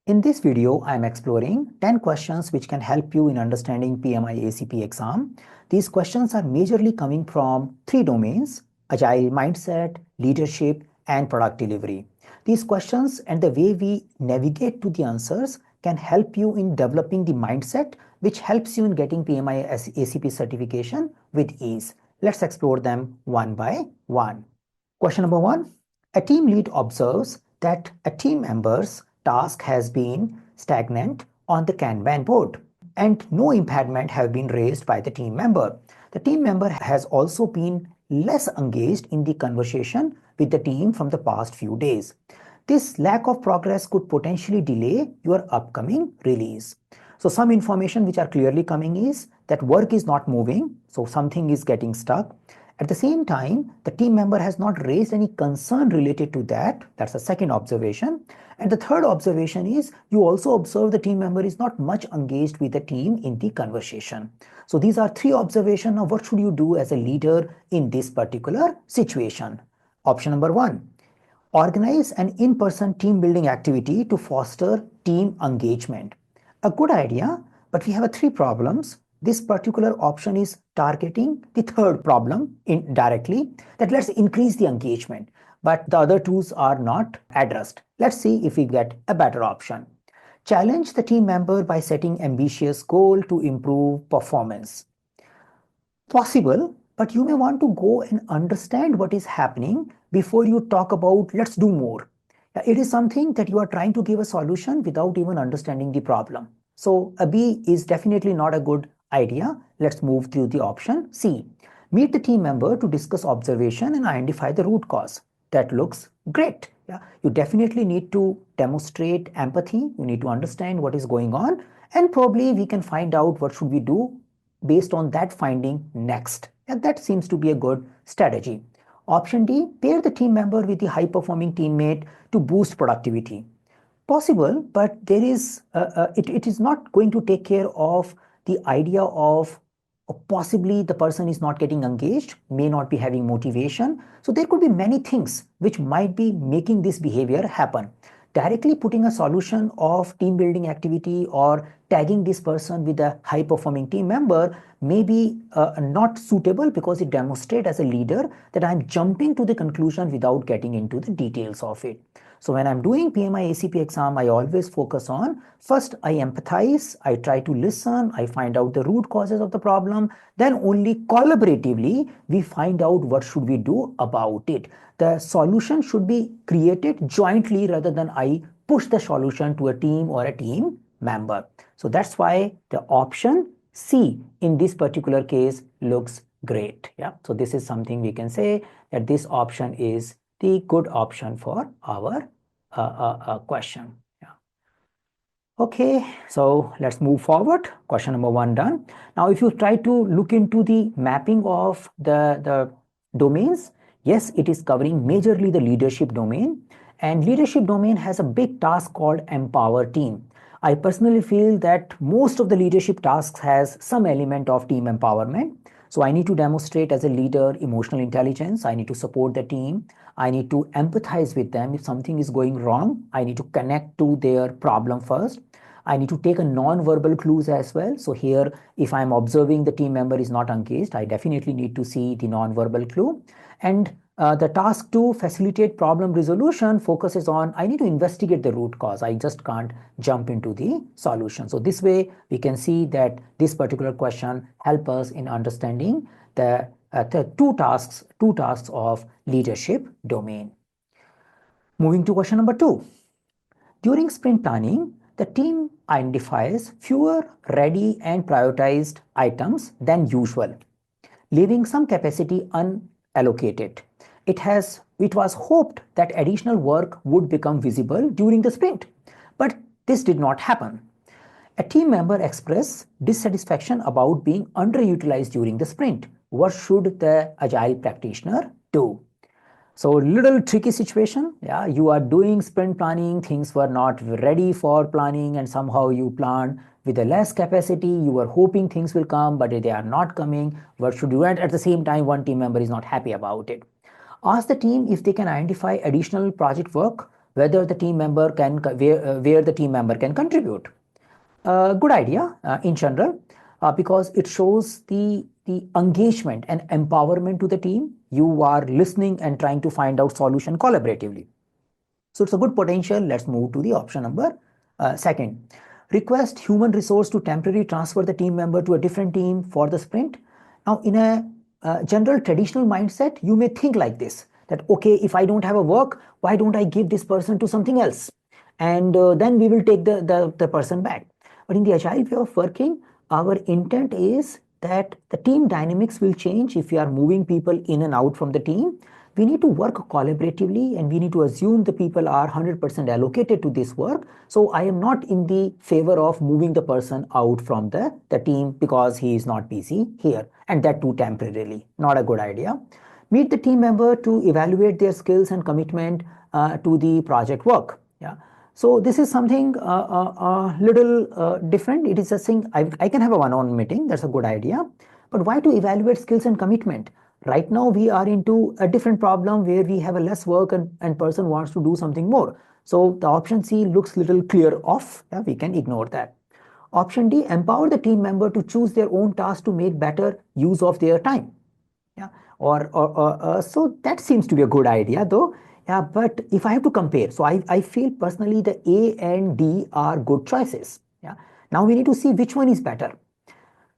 In this video, I am exploring 10 questions which can help you in understanding PMI-ACP exam. These questions are majorly coming from 3 domains: Agile mindset, leadership, and product delivery. These questions and the way we navigate to the answers can help you in developing the mindset which helps you in getting PMI-ACP certification with ease. Let's explore them one by one. Question number 1. A team lead observes that a team member's task has been stagnant on the Kanban board and no impairment have been raised by the team member. The team member has also been less engaged in the conversation with the team from the past few days. This lack of progress could potentially delay your upcoming release. So some information which are clearly coming is that work is not moving, so something is getting stuck. At the same time, the team member has not raised any concern related to that. That's the second observation. And the third observation is you also observe the team member is not much engaged with the team in the conversation. So these are 3 observations of what should you do as a leader in this particular situation. Option number 1, organize an in-person team building activity to foster team engagement. A good idea, but we have 3 problems. This particular option is targeting the third problem indirectly, that let's increase the engagement, but the other 2s are not addressed. Let's see if we get a better option. Challenge the team member by setting ambitious goal to improve performance. Possible, but you may want to go and understand what is happening before you talk about let's do more. It is something that you are trying to give a solution without even understanding the problem. So a B is definitely not a good idea. Let's move to the option C. Meet the team member to discuss observation and identify the root cause. That looks great. You definitely need to demonstrate empathy. You need to understand what is going on, and probably we can find out what should we do based on that finding next. And that seems to be a good strategy. Option D, pair the team member with the high-performing teammate to boost productivity. Possible, but there is it is not going to take care of the idea of possibly the person is not getting engaged, may not be having motivation. So there could be many things which might be making this behavior happen. Directly putting a solution of team building activity or tagging this person with a high performing team member may be not suitable, because it demonstrates as a leader that I'm jumping to the conclusion without getting into the details of it. So when I'm doing PMI-ACP exam, I always focus on first I empathize, I try to listen, I find out the root causes of the problem, then only collaboratively we find out what should we do about it. The solution should be created jointly rather than I push the solution to a team or a team member. So that's why the option C in this particular case looks great. So this is something we can say that this option is the good option for our question. Okay, so let's move forward. Question number 1 done. Now, if you try to look into the mapping of the domains, yes, it is covering majorly the leadership domain, and leadership domain has a big task called empower team. I personally feel that most of the leadership tasks has some element of team empowerment. So I need to demonstrate as a leader emotional intelligence. I need to support the team. I need to empathize with them. If something is going wrong, I need to connect to their problem first. I need to take a non-verbal clues as well. So here, if I'm observing the team member is not engaged, I definitely need to see the non-verbal clue. And the task to facilitate problem resolution focuses on I need to investigate the root cause. I just can't jump into the solution. So this way we can see that this particular question helps us in understanding the two tasks of leadership domain. Moving to question number 2. During sprint planning, the team identifies fewer ready and prioritized items than usual, leaving some capacity unallocated. It was hoped that additional work would become visible during the sprint, but this did not happen. A team member expressed dissatisfaction about being underutilized during the sprint. What should the Agile practitioner do? So little tricky situation. You are doing sprint planning, things were not ready for planning, and somehow you planned with a less capacity. You were hoping things will come, but they are not coming. What should you do? At the same time, one team member is not happy about it. Ask the team if they can identify additional project work whether the team member can, where the team member can contribute. Good idea in general, because it shows the engagement and empowerment to the team. You are listening and trying to find out solution collaboratively. So it's a good potential. Let's move to the option number second. Request human resource to temporarily transfer the team member to a different team for the sprint. Now, in a general traditional mindset, you may think like this, that, okay, if I don't have a work, why don't I give this person to something else? And then we will take the person back. But in the agile way of working, our intent is that the team dynamics will change if we are moving people in and out from the team. We need to work collaboratively, and we need to assume the people are 100% allocated to this work. So I am not in the favor of moving the person out from the team because he is not busy here, and that too temporarily. Not a good idea. Meet the team member to evaluate their skills and commitment to the project work. Yeah. So this is something little different. It is a thing I can have a one-on-one meeting. That's a good idea. But why to evaluate skills and commitment? Right now we are into a different problem where we have a less work and person wants to do something more. So the option C looks little clear off. Yeah, we can ignore that. Option D, empower the team member to choose their own task to make better use of their time. Yeah, so that seems to be a good idea though. Yeah, but if I have to compare, so I feel personally the A and D are good choices. Yeah. Now we need to see which one is better.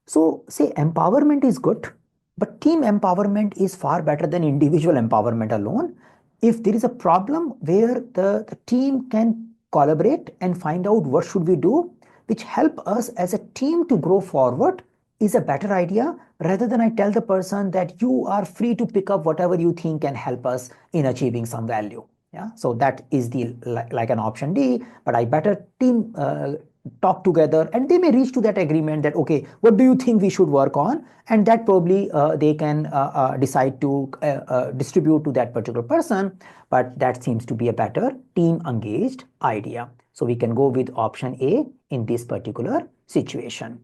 So say empowerment is good, but team empowerment is far better than individual empowerment alone. If there is a problem where the team can collaborate and find out what should we do, which help us as a team to grow forward, is a better idea rather than I tell the person that you are free to pick up whatever you think can help us in achieving some value. Yeah, so that is the like an option D, but I better team talk together and they may reach to that agreement that, okay, what do you think we should work on? And that probably they can decide to distribute to that particular person, but that seems to be a better team engaged idea. So we can go with option A in this particular situation.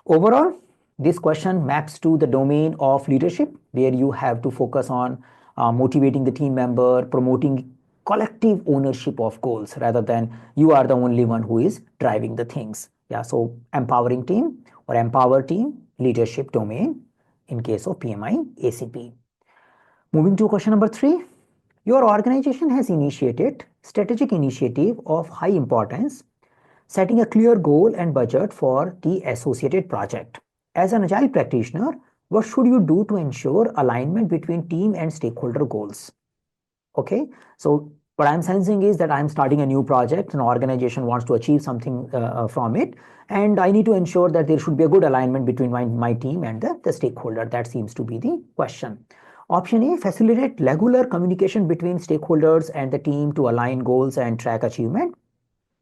Overall, this question maps to the domain of leadership, where you have to focus on motivating the team member, promoting collective ownership of goals rather than you are the only one who is driving the things. Yeah, so empowering team or empower team, leadership domain in case of PMI-ACP. Moving to question number 3. Your organization has initiated strategic initiative of high importance, setting a clear goal and budget for the associated project. As an agile practitioner, what should you do to ensure alignment between team and stakeholder goals? Okay, so what I'm sensing is that I'm starting a new project, an organization wants to achieve something from it, and I need to ensure that there should be a good alignment between my team and the stakeholder. That seems to be the question. Option A, facilitate regular communication between stakeholders and the team to align goals and track achievement.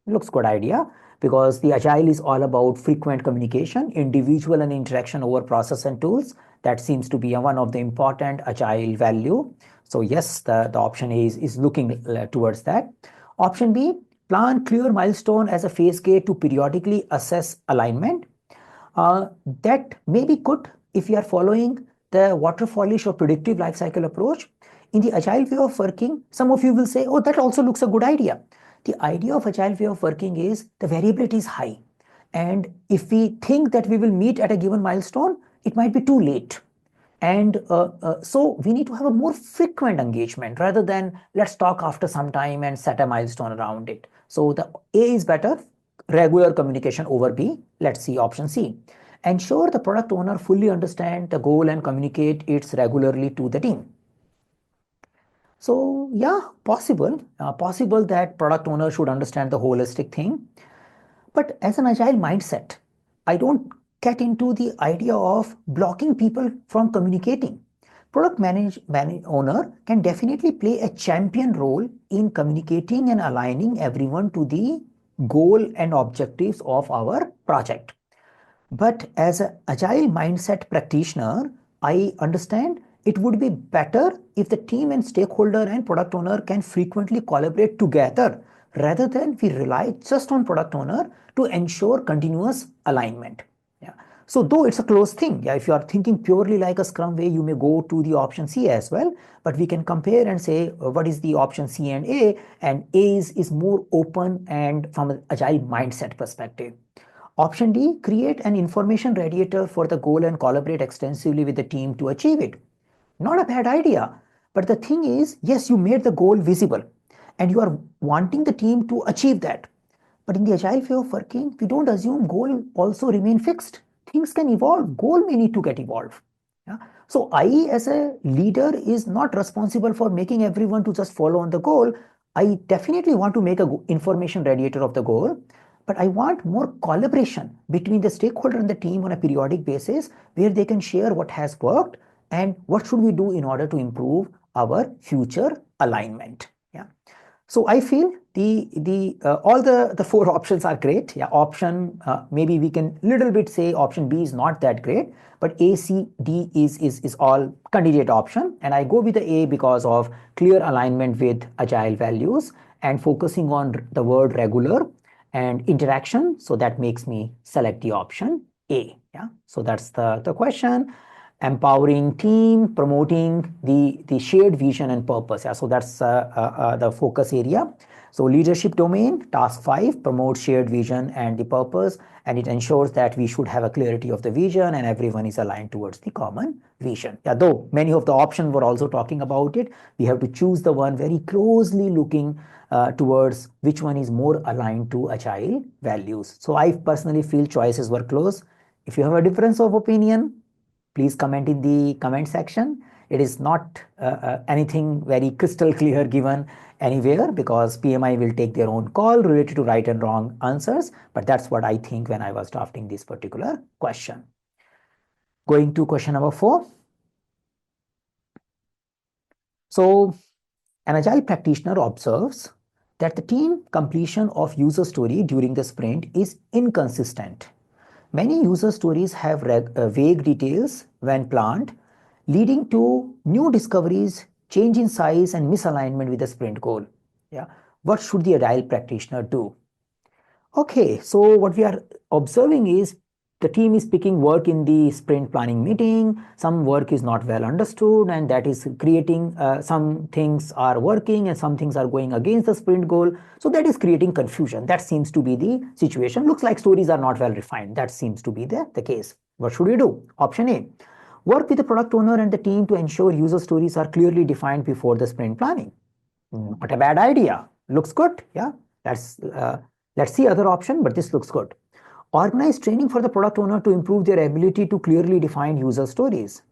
Looks good idea, because the agile is all about frequent communication, individual and interaction over process and tools. That seems to be one of the important agile value. So yes, the option A is looking towards that. Option B, plan clear milestone as a phase gate to periodically assess alignment. That may be good if you are following the waterfallish or predictive lifecycle approach. In the agile way of working, some of you will say, oh, that also looks a good idea. The idea of agile way of working is the variability is high. And if we think that we will meet at a given milestone, it might be too late. And so we need to have a more frequent engagement rather than let's talk after some time and set a milestone around it. So the A is better, regular communication over B. Let's see option C. Ensure the product owner fully understand the goal and communicate it regularly to the team. So yeah, possible that product owner should understand the holistic thing. But as an agile mindset, I don't get into the idea of blocking people from communicating. Product owner can definitely play a champion role in communicating and aligning everyone to the goal and objectives of our project. But as an agile mindset practitioner, I understand it would be better if the team and stakeholder and product owner can frequently collaborate together rather than we rely just on product owner to ensure continuous alignment. Yeah. So though it's a close thing, yeah, if you are thinking purely like a Scrum way, you may go to the option C as well, but we can compare and say what is the option C and A is more open and from an agile mindset perspective. Option D, create an information radiator for the goal and collaborate extensively with the team to achieve it. Not a bad idea. But the thing is, yes, you made the goal visible and you are wanting the team to achieve that. But in the agile way of working, we don't assume goal also remain fixed. Things can evolve. Goal may need to get evolved. Yeah? So I, as a leader, is not responsible for making everyone to just follow on the goal. I definitely want to make a information radiator of the goal, but I want more collaboration between the stakeholder and the team on a periodic basis where they can share what has worked and what should we do in order to improve our future alignment. Yeah. So I feel all the four options are great. Yeah, option maybe we can little bit say option B is not that great, but A, C, D is all candidate option, and I go with the A because of clear alignment with agile values and focusing on the word regular and interaction. So that makes me select the option A. Yeah. So that's the question. Empowering team, promoting the shared vision and purpose. Yeah, so that's the focus area. So leadership domain, task 5, promote shared vision and the purpose, and it ensures that we should have a clarity of the vision and everyone is aligned towards the common vision. Yeah, though many of the options were also talking about it, we have to choose the one very closely looking towards which one is more aligned to agile values. So I personally feel choices were close. If you have a difference of opinion, please comment in the comment section. It is not anything very crystal clear given anywhere because PMI will take their own call related to right and wrong answers. But that's what I think when I was drafting this particular question. Going to question number 4. So an agile practitioner observes that the team completion of user story during the sprint is inconsistent. Many user stories have vague details when planned, leading to new discoveries, change in size, and misalignment with the sprint goal. Yeah. What should the agile practitioner do? Okay, so what we are observing is the team is picking work in the sprint planning meeting. Some work is not well understood, and that is creating some things are working and some things are going against the sprint goal. So that is creating confusion. That seems to be the situation. Looks like stories are not well refined. That seems to be the case. What should we do? Option A, work with the product owner and the team to ensure user stories are clearly defined before the sprint planning. Not a bad idea. Looks good. Yeah. Let's see other option, but this looks good. Organize training for the product owner to improve their ability to clearly define user stories.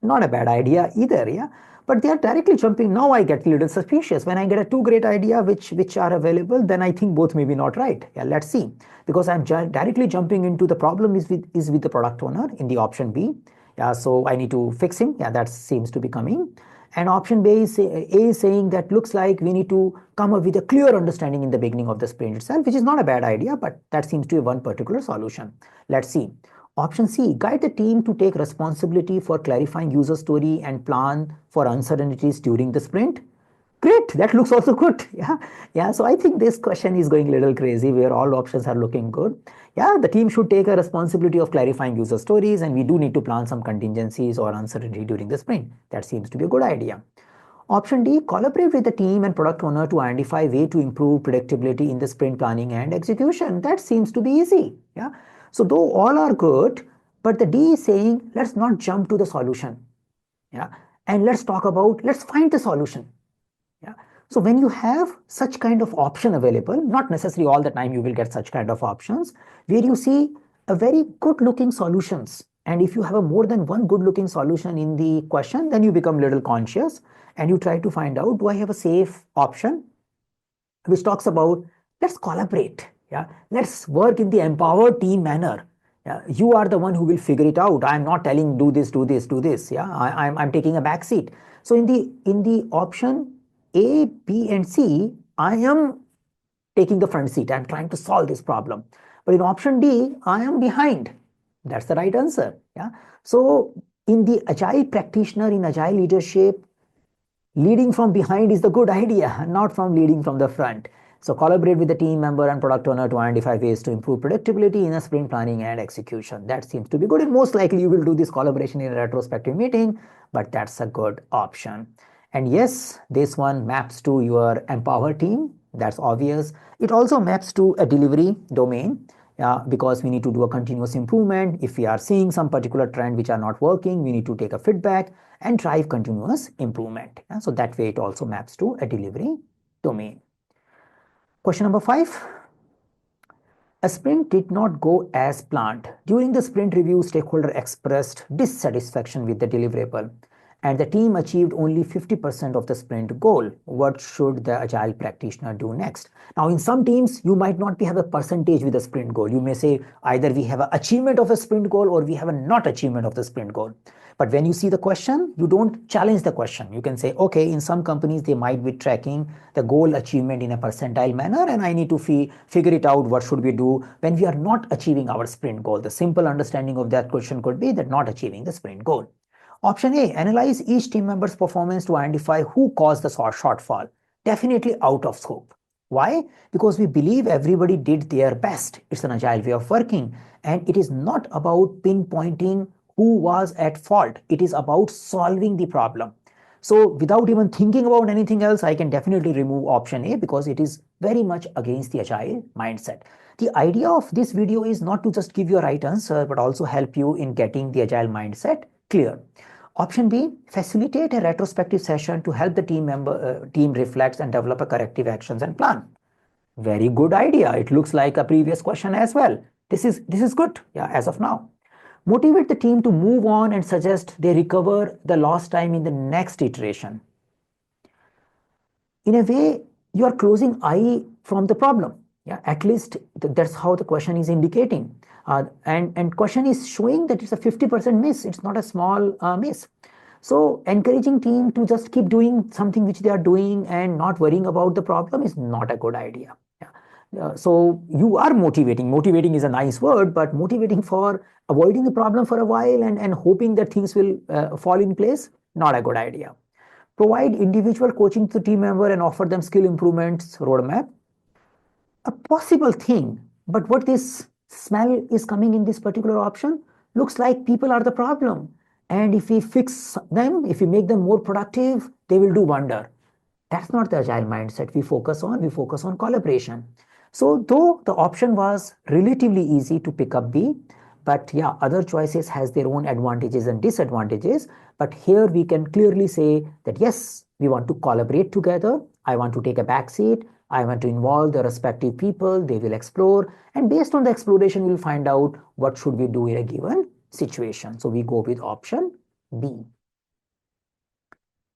Not a bad idea either, yeah. But they are directly jumping. Now I get a little suspicious. When I get a two great idea which are available, then I think both may be not right. Yeah, let's see. Because I'm directly jumping into the problem is with the product owner in the option B. Yeah, so I need to fix him. Yeah, that seems to be coming. And option B is, A is saying that looks like we need to come up with a clear understanding in the beginning of the sprint itself, which is not a bad idea, but that seems to be one particular solution. Let's see. Option C, guide the team to take responsibility for clarifying user story and plan for uncertainties during the sprint. Great, that looks also good. Yeah. So I think this question is going a little crazy where all options are looking good. Yeah, the team should take a responsibility of clarifying user stories, and we do need to plan some contingencies or uncertainty during the sprint. That seems to be a good idea. Option D, collaborate with the team and product owner to identify way to improve predictability in the sprint planning and execution. That seems to be easy. Yeah. So though all are good, but the D is saying, let's not jump to the solution. Yeah. And let's find the solution. Yeah. So when you have such kind of option available, not necessarily all the time you will get such kind of options, where you see a very good looking solutions. And if you have a more than one good looking solution in the question, then you become a little conscious and you try to find out, do I have a safe option which talks about let's collaborate. Yeah, let's work in the empowered team manner. Yeah, you are the one who will figure it out. I'm not telling do this, do this, do this. Yeah, I'm taking a back seat. So in the option A, B, and C, I am taking the front seat. I'm trying to solve this problem. But in option D, I am behind. That's the right answer. Yeah. So in the agile practitioner, in agile leadership, leading from behind is the good idea, not from leading from the front. So collaborate with the team member and product owner to identify ways to improve productivity in a sprint planning and execution. That seems to be good. And most likely you will do this collaboration in a retrospective meeting, but that's a good option. And yes, this one maps to your empower team. That's obvious. It also maps to a delivery domain. Because we need to do a continuous improvement. If we are seeing some particular trend which are not working, we need to take a feedback and drive continuous improvement. So that way it also maps to a delivery domain. Question number 5. A sprint did not go as planned. During the sprint review, stakeholder expressed dissatisfaction with the deliverable, and the team achieved only 50% of the sprint goal. What should the agile practitioner do next? Now, in some teams, you might not have a percentage with the sprint goal. You may say either we have an achievement of a sprint goal or we have a not achievement of the sprint goal. But when you see the question, you don't challenge the question. You can say, okay, in some companies, they might be tracking the goal achievement in a percentile manner, and I need to figure it out. What should we do when we are not achieving our sprint goal? The simple understanding of that question could be that not achieving the sprint goal. Option A, analyze each team member's performance to identify who caused the shortfall. Definitely out of scope. Why? Because we believe everybody did their best. It's an agile way of working, and it is not about pinpointing who was at fault. It is about solving the problem. So without even thinking about anything else, I can definitely remove option A because it is very much against the agile mindset. The idea of this video is not to just give you a right answer, but also help you in getting the agile mindset clear. Option B, facilitate a retrospective session to help the team reflects and develop a corrective actions and plan. Very good idea. It looks like a previous question as well. This is good, yeah, as of now. Motivate the team to move on and suggest they recover the lost time in the next iteration. In a way, you are closing eye from the problem. Yeah, at least that's how the question is indicating. And question is showing that it's a 50% miss. It's not a small miss. So encouraging team to just keep doing something which they are doing and not worrying about the problem is not a good idea. Yeah. So you are motivating. Motivating is a nice word, but motivating for avoiding the problem for a while and hoping that things will fall in place, not a good idea. Provide individual coaching to the team member and offer them skill improvements roadmap. A possible thing, but what this smell is coming in this particular option looks like people are the problem. And if we fix them, if we make them more productive, they will do wonder. That's not the agile mindset we focus on collaboration. So though the option was relatively easy to pick up B, but yeah, other choices has their own advantages and disadvantages. But here we can clearly say that yes, we want to collaborate together. I want to take a back seat. I want to involve the respective people. They will explore. And based on the exploration, we'll find out what should we do in a given situation. So we go with option B.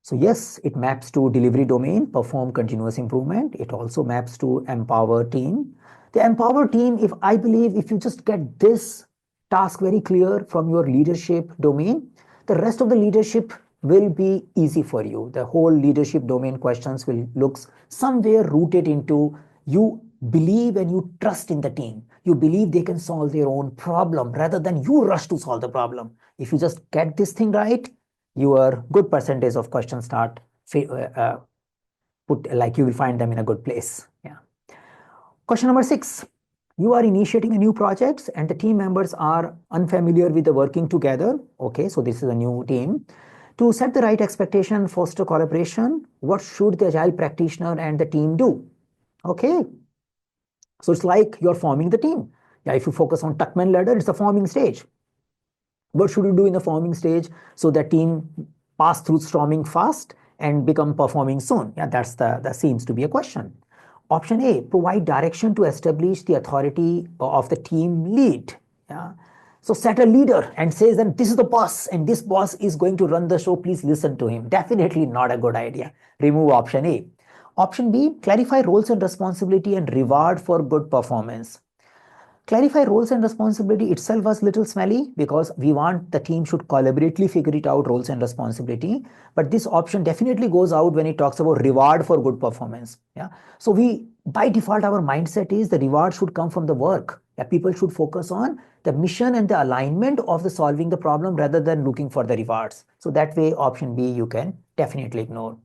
So yes, it maps to delivery domain, perform continuous improvement. It also maps to empower team. The empower team, if I believe if you just get this task very clear from your leadership domain, the rest of the leadership will be easy for you. The whole leadership domain questions will look somewhere rooted into you believe and you trust in the team. You believe they can solve their own problem rather than you rush to solve the problem. If you just get this thing right, your good percentage of questions start put like you will find them in a good place. Yeah. Question number 6. You are initiating a new project and the team members are unfamiliar with the working together. Okay, so this is a new team. To set the right expectation, foster collaboration, what should the agile practitioner and the team do? Okay, so it's like you're forming the team. Yeah, if you focus on Tuckman ladder, it's a forming stage. What should you do in the forming stage so the team pass through storming fast and become performing soon? Yeah, that seems to be a question. Option A, provide direction to establish the authority of the team lead. Yeah. So set a leader and says that this is the boss and this boss is going to run the show. Please listen to him. Definitely not a good idea. Remove option A. Option B, clarify roles and responsibility and reward for good performance. Clarify roles and responsibility itself was little smelly because we want the team should collaboratively figure it out, roles and responsibility. But this option definitely goes out when it talks about reward for good performance. Yeah. So we, by default, our mindset is the reward should come from the work. Yeah, people should focus on the mission and the alignment of the solving the problem rather than looking for the rewards. So that way, option B, you can definitely ignore.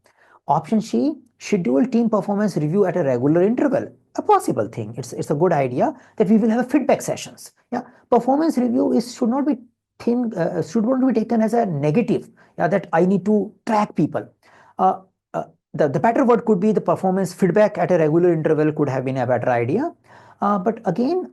Option C, schedule team performance review at a regular interval. A possible thing. It's a good idea that we will have a feedback sessions. Yeah, performance review should not be taken as a negative. Yeah, that I need to track people. Uh, the better word could be the performance feedback at a regular interval could have been a better idea. But again,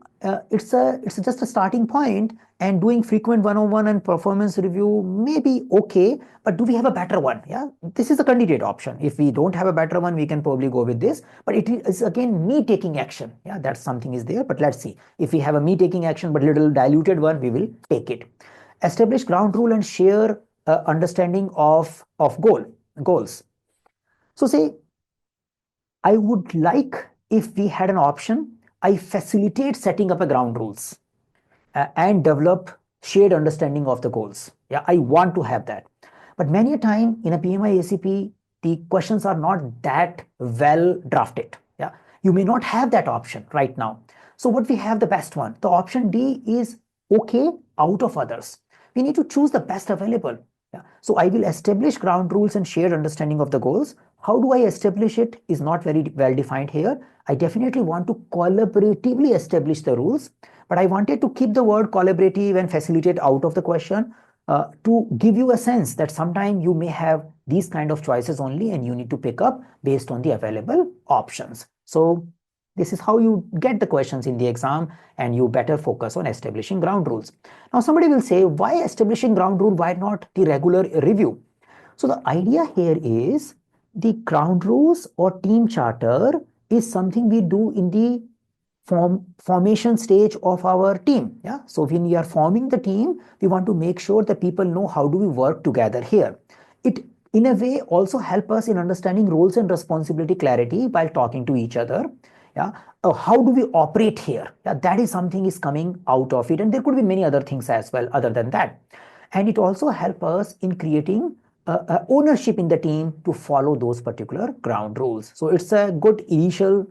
it's just a starting point, and doing frequent one-on-one and performance review may be okay, but do we have a better one? Yeah, this is a candidate option. If we don't have a better one, we can probably go with this, but it is again me taking action. Yeah, that something is there, but let's see. If we have a me taking action but little diluted one, we will take it. Establish ground rule and share understanding of goals. So say, I would like, if we had an option, I facilitate setting up a ground rules and develop shared understanding of the goals. Yeah, I want to have that. But many a time in a PMI-ACP, the questions are not that well drafted. Yeah, you may not have that option right now. So what we have, the best one, the option D is okay out of others. We need to choose the best available. Yeah. So I will establish ground rules and shared understanding of the goals. How do I establish it is not very well defined here. I definitely want to collaboratively establish the rules, but I wanted to keep the word collaborative and facilitate out of the question to give you a sense that sometimes you may have these kind of choices only and you need to pick up based on the available options. So this is how you get the questions in the exam, and you better focus on establishing ground rules. Now somebody will say, why establishing ground rule? Why not the regular review? So the idea here is the ground rules or team charter is something we do in the formation stage of our team. Yeah. So when we are forming the team, we want to make sure that people know how do we work together here. It in a way also help us in understanding roles and responsibility clarity while talking to each other. Yeah. How do we operate here? Yeah, that is something is coming out of it, and there could be many other things as well other than that. And it also help us in creating ownership in the team to follow those particular ground rules. So it's a good initial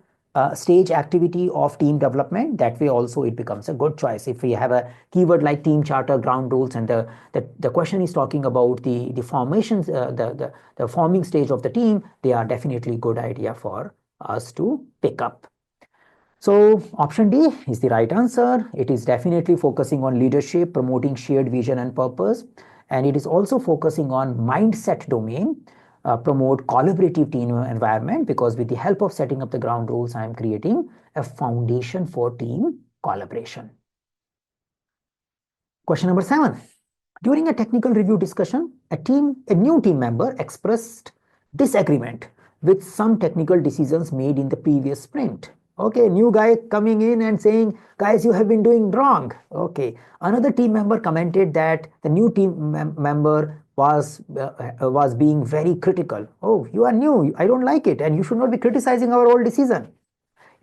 stage activity of team development. That way also it becomes a good choice. If we have a keyword like team charter, ground rules, and the question is talking about the formations, the forming stage of the team, they are definitely good idea for us to pick up. So option D is the right answer. It is definitely focusing on leadership, promoting shared vision and purpose. And it is also focusing on mindset domain, promote collaborative team environment, because with the help of setting up the ground rules, I am creating a foundation for team collaboration. Question number 7. During a technical review discussion, a new team member expressed disagreement with some technical decisions made in the previous sprint. Okay, new guy coming in and saying, guys, you have been doing wrong. Okay, another team member commented that the new team member was being very critical. Oh, you are new, I don't like it, and you should not be criticizing our old decision.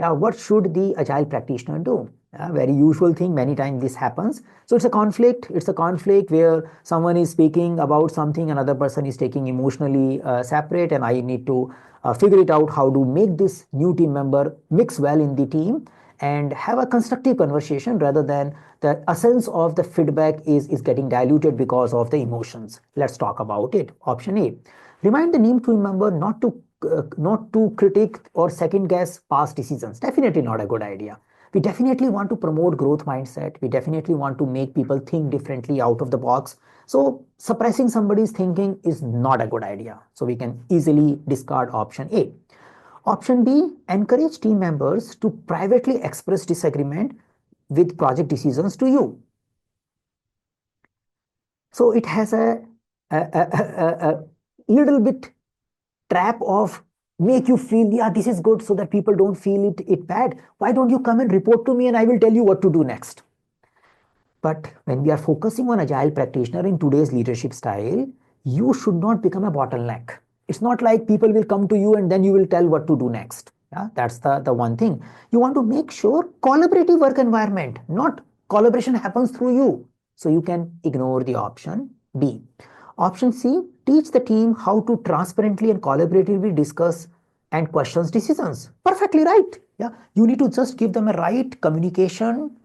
Yeah, what should the agile practitioner do? Very usual thing, many times this happens. So it's a conflict. It's a conflict where someone is speaking about something, another person is taking emotionally separate, and I need to figure it out how to make this new team member mix well in the team and have a constructive conversation, rather than the essence of the feedback is getting diluted because of the emotions. Let's talk about it. Option A, remind the new team member not to critique or second guess past decisions. Definitely not a good idea. We definitely want to promote growth mindset. We definitely want to make people think differently out of the box. So suppressing somebody's thinking is not a good idea. So we can easily discard option A. Option B, encourage team members to privately express disagreement with project decisions to you. So it has a little bit trap of make you feel, yeah, this is good, so that people don't feel it bad. Why don't you come and report to me and I will tell you what to do next? But when we are focusing on agile practitioner in today's leadership style, you should not become a bottleneck. It's not like people will come to you and then you will tell what to do next. Yeah, that's the one thing. You want to make sure collaborative work environment, not collaboration happens through you. So you can ignore the option B. Option C, teach the team how to transparently and collaboratively discuss and questions decisions. Perfectly right. Yeah, you need to just give them a right communication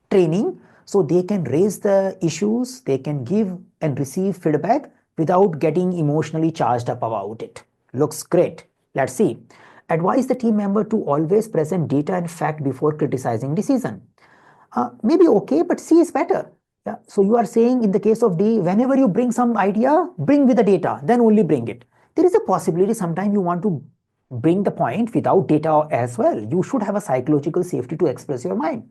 training so they can raise the issues, they can give and receive feedback without getting emotionally charged up about it. Looks great. Let's see. Advise the team member to always present data and fact before criticizing decision. Maybe okay, but C is better. Yeah. So you are saying in the case of D, whenever you bring some idea, bring with the data, then only bring it. There is a possibility sometimes you want to bring the point without data as well. You should have a psychological safety to express your mind.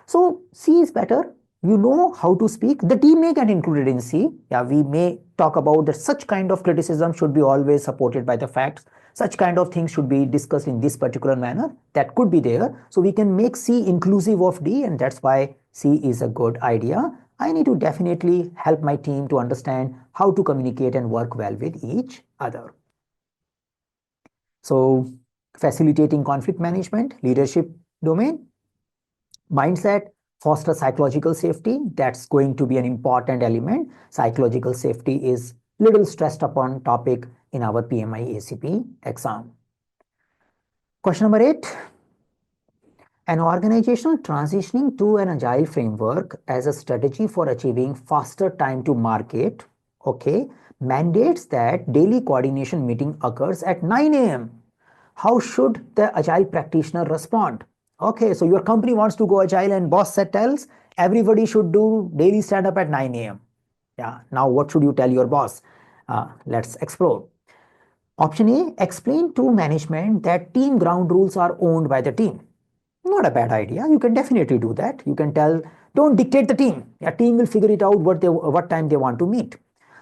So C is better. You know how to speak. The D may get included in C. Yeah, we may talk about that such kind of criticism should be always supported by the facts. Such kind of things should be discussed in this particular manner. That could be there. So we can make C inclusive of D, and that's why C is a good idea. I need to definitely help my team to understand how to communicate and work well with each other. So facilitating conflict management, leadership domain, mindset, foster psychological safety. That's going to be an important element. Psychological safety is little stressed upon topic in our PMI-ACP exam. Question number 8. An organization transitioning to an agile framework as a strategy for achieving faster time to market, okay, mandates that daily coordination meeting occurs at 9 a.m. How should the agile practitioner respond? Okay, so your company wants to go agile and boss tells everybody should do daily stand up at 9 a.m. Yeah, now what should you tell your boss? Let's explore. Option A, explain to management that team ground rules are owned by the team. Not a bad idea. You can definitely do that. You can tell, don't dictate the team. A team will figure it out what time they want to meet.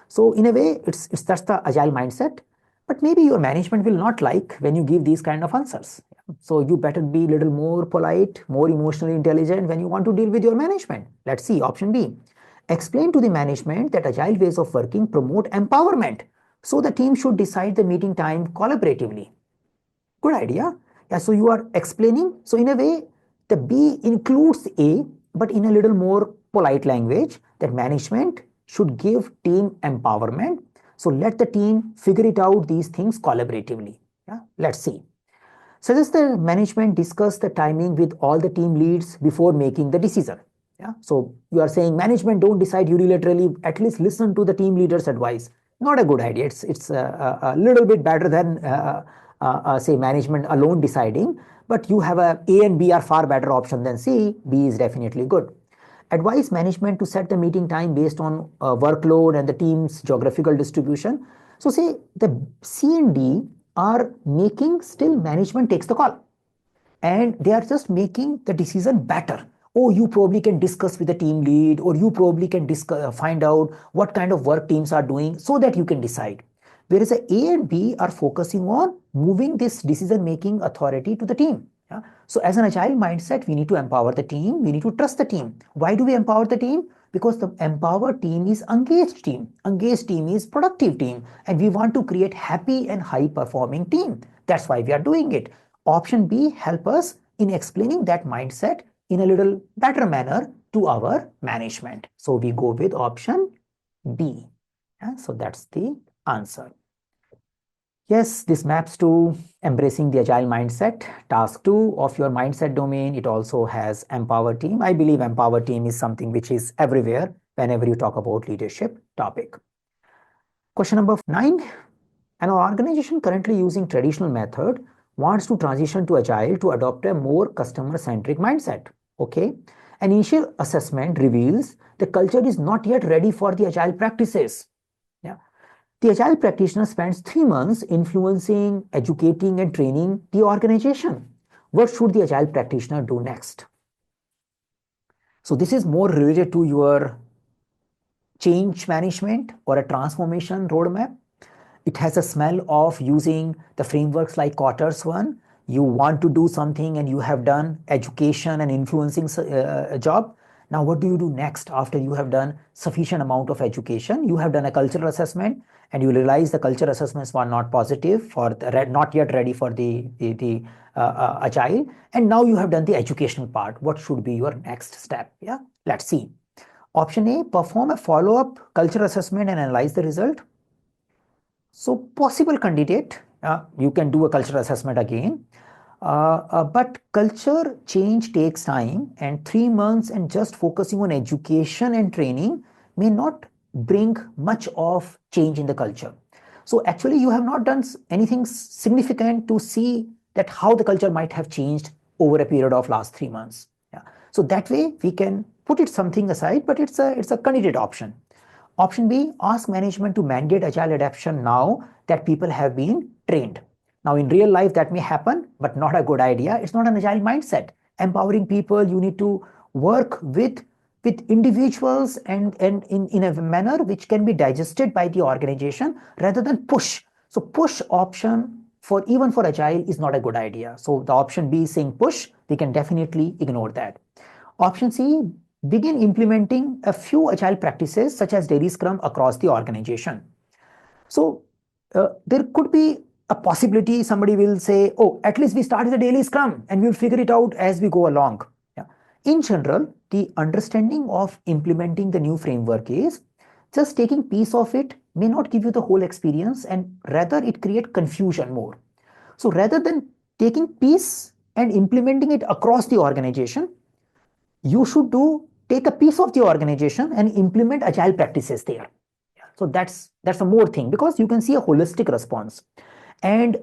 So in a way, that's the agile mindset. But maybe your management will not like when you give these kind of answers. So you better be a little more polite, more emotionally intelligent when you want to deal with your management. Let's see. Option B. Explain to the management that agile ways of working promote empowerment. So the team should decide the meeting time collaboratively. Good idea. Yeah, so you are explaining. So in a way, the B includes A, but in a little more polite language, that management should give team empowerment. So let the team figure it out, these things collaboratively. Yeah, let's see. Suggest the management discuss the timing with all the team leads before making the decision. Yeah, so you are saying management don't decide unilaterally, at least listen to the team leader's advice. Not a good idea. It's a little bit better than say management alone deciding, but you have a and B are far better option than C. B is definitely good. Advise management to set the meeting time based on workload and the team's geographical distribution. So say the C and D are making, still management takes the call, and they are just making the decision better. Oh, you probably can discuss with the team lead, or you probably can find out what kind of work teams are doing so that you can decide. Whereas A and B are focusing on moving this decision-making authority to the team. Yeah? So as an agile mindset, we need to empower the team. We need to trust the team. Why do we empower the team? Because the empowered team is engaged team. Engaged team is productive team. And we want to create happy and high-performing team. That's why we are doing it. Option B help us in explaining that mindset in a little better manner to our management. So we go with option B. Yeah, so that's the answer. Yes, this maps to embracing the agile mindset. Task 2 of your mindset domain, it also has empower team. I believe empower team is something which is everywhere whenever you talk about leadership topic. Question number 9. An organization currently using traditional method wants to transition to agile to adopt a more customer-centric mindset. Okay. An initial assessment reveals the culture is not yet ready for the agile practices. Yeah. The agile practitioner spends 3 months influencing, educating, and training the organization. What should the agile practitioner do next? So this is more related to your change management or a transformation roadmap. It has a smell of using the frameworks like Kotter's one. You want to do something and you have done education and influencing a job. Now, what do you do next after you have done sufficient amount of education? You have done a cultural assessment and you realize the culture assessments were not positive, for not yet ready for the agile. And now you have done the educational part. What should be your next step? Yeah, let's see. Option A, perform a follow-up culture assessment and analyze the result. So possible candidate, you can do a cultural assessment again. But culture change takes time, and 3 months and just focusing on education and training may not bring much of change in the culture. So actually you have not done anything significant to see that how the culture might have changed over a period of last 3 months. Yeah. So that way we can put it something aside, but it's a candidate option. Option B, ask management to mandate agile adoption now that people have been trained. Now in real life that may happen, but not a good idea. It's not an agile mindset. Empowering people, you need to work with individuals and in a manner which can be digested by the organization rather than push. So push option for even for agile is not a good idea. So the option B is saying push, we can definitely ignore that. Option C, begin implementing a few agile practices such as daily scrum across the organization. So there could be a possibility somebody will say, oh, at least we start with a daily scrum and we'll figure it out as we go along. Yeah. In general, the understanding of implementing the new framework is just taking piece of it may not give you the whole experience, and rather it create confusion more. So rather than taking piece and implementing it across the organization, you should take a piece of the organization and implement agile practices there. So that's a more thing, because you can see a holistic response. And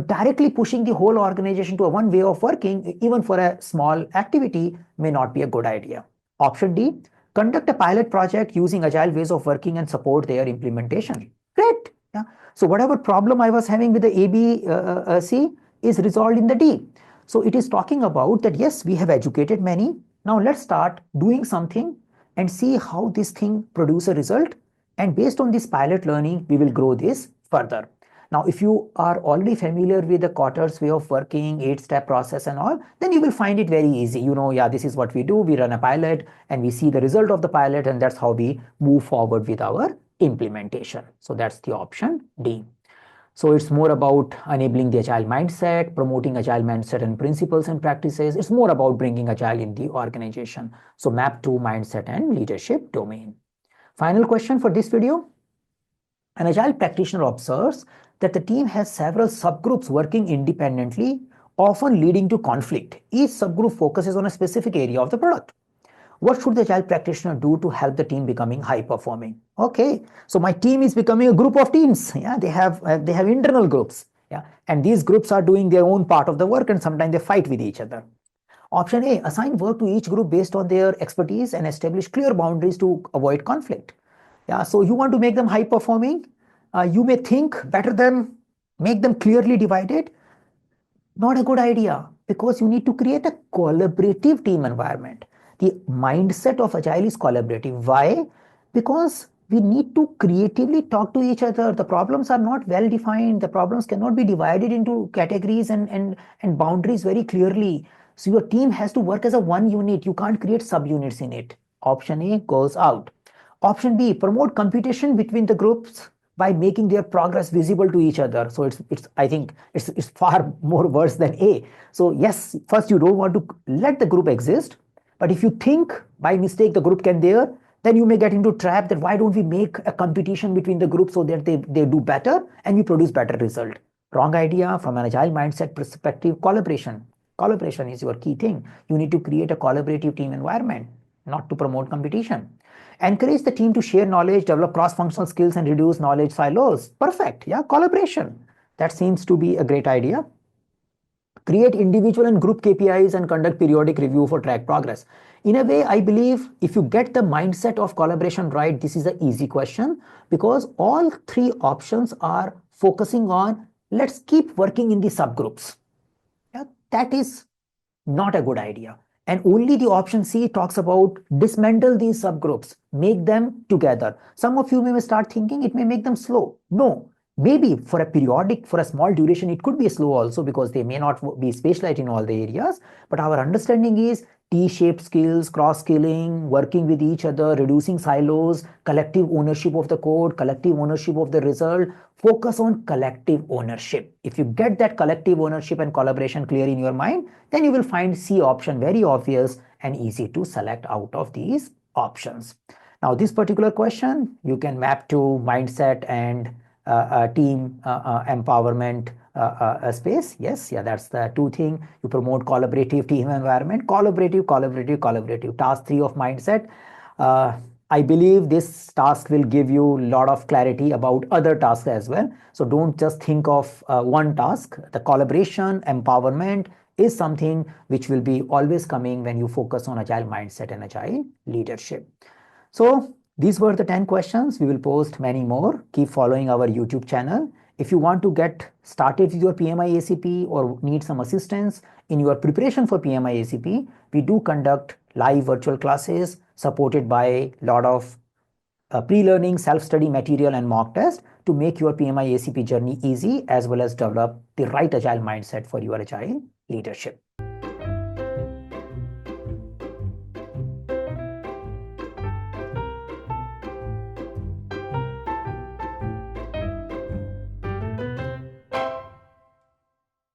directly pushing the whole organization to a one way of working, even for a small activity, may not be a good idea. Option D, conduct a pilot project using agile ways of working and support their implementation. Great. Yeah. So whatever problem I was having with the ABC is resolved in the D. So it is talking about that, yes, we have educated many. Now let's start doing something and see how this thing produce a result. And based on this pilot learning, we will grow this further. Now, if you are already familiar with the Kotter's way of working, 8-step process and all, then you will find it very easy. You know, yeah, this is what we do. We run a pilot and we see the result of the pilot, and that's how we move forward with our implementation. So that's the option D. So it's more about enabling the agile mindset, promoting agile mindset and principles and practices. It's more about bringing agile in the organization. So map to mindset and leadership domain. Final question for this video. An agile practitioner observes that the team has several subgroups working independently, often leading to conflict. Each subgroup focuses on a specific area of the product. What should the agile practitioner do to help the team becoming high performing? Okay, so my team is becoming a group of teams. Yeah, they have internal groups. Yeah, and these groups are doing their own part of the work, and sometimes they fight with each other. Option A, assign work to each group based on their expertise and establish clear boundaries to avoid conflict. Yeah, so you want to make them high performing. You may think better than make them clearly divided. Not a good idea, because you need to create a collaborative team environment. The mindset of Agile is collaborative. Why? Because we need to creatively talk to each other. The problems are not well defined. The problems cannot be divided into categories and boundaries very clearly. So your team has to work as a one unit. You can't create subunits in it. Option A goes out. Option B, promote competition between the groups by making their progress visible to each other. So I think it's far more worse than A. So yes, first you don't want to let the group exist, but if you think by mistake the group can there, then you may get into trap that why don't we make a competition between the groups so that they do better and we produce better result. Wrong idea. From an agile mindset perspective, collaboration. Collaboration is your key thing. You need to create a collaborative team environment, not to promote competition. Encourage the team to share knowledge, develop cross-functional skills, and reduce knowledge silos. Perfect. Yeah, collaboration. That seems to be a great idea. Create individual and group KPIs and conduct periodic review for track progress. In a way, I believe if you get the mindset of collaboration right, this is an easy question, because all three options are focusing on let's keep working in the subgroups. Yeah, that is not a good idea. And only the option C talks about dismantle these subgroups, make them together. Some of you may start thinking it may make them slow. No, maybe for a small duration, it could be slow also, because they may not be specialized in all the areas. But our understanding is T-shaped skills, cross-skilling, working with each other, reducing silos, collective ownership of the code, collective ownership of the result. Focus on collective ownership. If you get that collective ownership and collaboration clear in your mind, then you will find C option very obvious and easy to select out of these options. Now, this particular question, you can map to mindset and team empowerment space. Yes, yeah, that's the two thing. You promote collaborative team environment, collaborative. Task 3 of mindset. I believe this task will give you a lot of clarity about other tasks as well. So don't just think of one task. The collaboration, empowerment is something which will be always coming when you focus on agile mindset and agile leadership. So these were the 10 questions. We will post many more. Keep following our YouTube channel. If you want to get started with your PMI-ACP or need some assistance in your preparation for PMI-ACP, we do conduct live virtual classes supported by a lot of pre-learning, self-study material and mock test to make your PMI-ACP journey easy as well as develop the right agile mindset for your agile leadership.